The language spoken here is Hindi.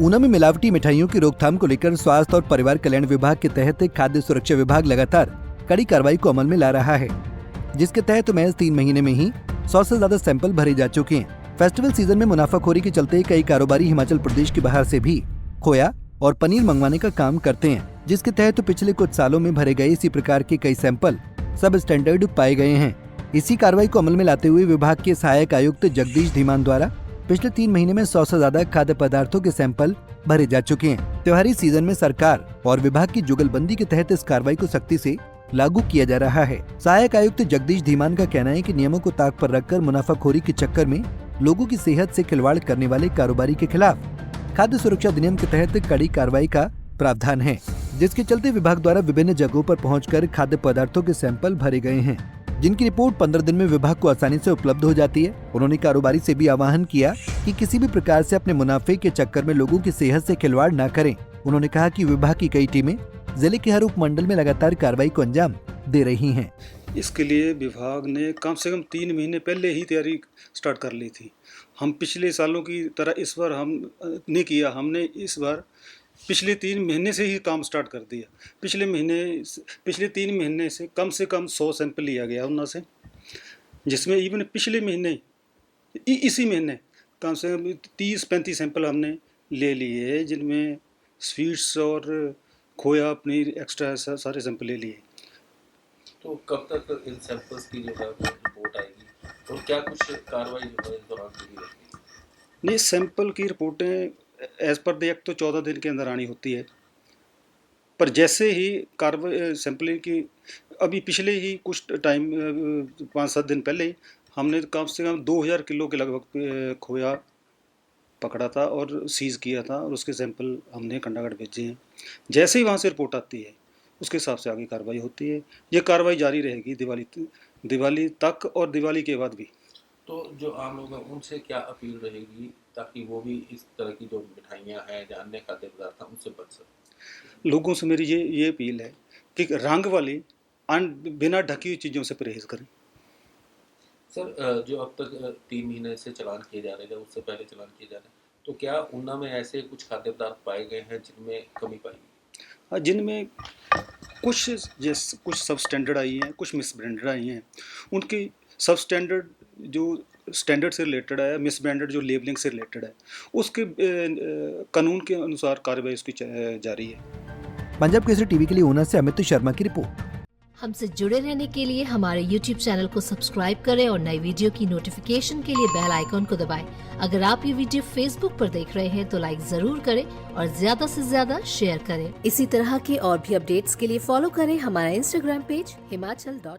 ऊना में मिलावटी मिठाइयों की रोकथाम को लेकर स्वास्थ्य और परिवार कल्याण विभाग के तहत खाद्य सुरक्षा विभाग लगातार कड़ी कार्रवाई को अमल में ला रहा है, जिसके तहत महज 3 महीने में ही 100 से ज्यादा सैंपल भरे जा चुके हैं। फेस्टिवल सीजन में मुनाफाखोरी के चलते कई कारोबारी हिमाचल प्रदेश के बाहर से भी खोया और पनीर मंगवाने का काम करते हैं, जिसके तहत पिछले कुछ सालों में भरे गए इसी प्रकार के कई सैंपल सब स्टैंडर्ड पाए गए हैं। इसी कार्रवाई को अमल में लाते हुए विभाग के सहायक आयुक्त जगदीश धीमान द्वारा पिछले 3 महीने में 100 से ज्यादा खाद्य पदार्थों के सैंपल भरे जा चुके हैं। त्योहारी सीजन में सरकार और विभाग की जुगलबंदी के तहत इस कार्रवाई को सख्ती से लागू किया जा रहा है। सहायक आयुक्त जगदीश धीमान का कहना है कि नियमों को ताक पर रखकर मुनाफाखोरी के चक्कर में लोगों की सेहत से खिलवाड़ करने वाले कारोबारी के खिलाफ खाद्य सुरक्षा अधिनियम के तहत कड़ी कार्रवाई का प्रावधान है, जिसके चलते विभाग द्वारा विभिन्न जगहों पर पहुंचकर खाद्य पदार्थों के सैंपल भरे गए हैं, जिनकी रिपोर्ट 15 दिन में विभाग को आसानी से उपलब्ध हो जाती है। उन्होंने कारोबारी से भी आह्वान किया कि किसी भी प्रकार से अपने मुनाफे के चक्कर में लोगों की सेहत से खिलवाड़ न करें। उन्होंने कहा कि विभाग की कई टीमें जिले के हर उपमंडल में लगातार कार्रवाई को अंजाम दे रही हैं। इसके लिए विभाग ने कम से कम 3 महीने पहले ही तैयारी स्टार्ट कर ली थी। हम पिछले सालों की तरह इस बार हम नहीं किया, हमने इस बार पिछले 3 महीने से ही काम स्टार्ट कर दिया। पिछले 3 महीने से कम 100 सैंपल लिया गया ऊना से, जिसमें इवन पिछले महीने इसी महीने कम से कम 30-35 सैंपल हमने ले लिए, जिनमें स्वीट्स और खोया पनीर एक्स्ट्रा सारे सैंपल ले लिए। तो कब तक इन सैंपल्स की जो है रिपोर्ट आएगी और क्या कुछ कार्रवाई जो है इस दौरान की रहेगी? नहीं, सैंपल की रिपोर्टें एज पर द एक्ट तो 14 दिन के अंदर आनी होती है, पर जैसे ही कार्रवाई सैंपलिंग की अभी पिछले ही कुछ टाइम 5-7 दिन पहले ही हमने कम से कम 2000 किलो के लगभग खोया पकड़ा था और सीज़ किया था, और उसके सैंपल हमने कंडागढ़ भेजे हैं। जैसे ही वहाँ से रिपोर्ट आती है उसके हिसाब से आगे कार्रवाई होती है। ये कार्रवाई जारी रहेगी दिवाली तक और दिवाली के बाद भी। तो जो आम लोग हैं उनसे क्या अपील रहेगी ताकि वो भी इस तरह की जो मिठाइयाँ हैं या अन्य खाद्य पदार्थ हैं उनसे बच सकें? लोगों से मेरी ये अपील है कि रंग वाली बिना ढकी हुई चीज़ों से परहेज करें। सर, जो अब तक 3 महीने से चालान किए जा रहे हैं, उससे पहले चालान किए जा रहे हैं, तो क्या ऊना में ऐसे कुछ खाद्य पदार्थ पाए गए हैं जिनमें कमी पाई गई? हाँ, जिनमें कुछ सब स्टैंडर्ड आई हैं, कुछ मिस ब्रांडेड आई हैं। उनकी सब स्टैंडर्ड जो स्टैंडर्ड से रिलेटेड है, मिस ब्रांडेड जो लेबलिंग से रिलेटेड है, उसके कानून के अनुसार कार्रवाई उसकी जारी है। पंजाब केसरी टीवी के लिए ऊना से अमित शर्मा की रिपोर्ट। हमसे जुड़े रहने के लिए हमारे YouTube चैनल को सब्सक्राइब करें और नई वीडियो की नोटिफिकेशन के लिए बेल आइकॉन को दबाएं। अगर आप ये वीडियो Facebook पर देख रहे हैं तो लाइक जरूर करें और ज्यादा से ज्यादा शेयर करें। इसी तरह के और भी अपडेट्स के लिए फॉलो करें हमारा Instagram पेज himachal.ke।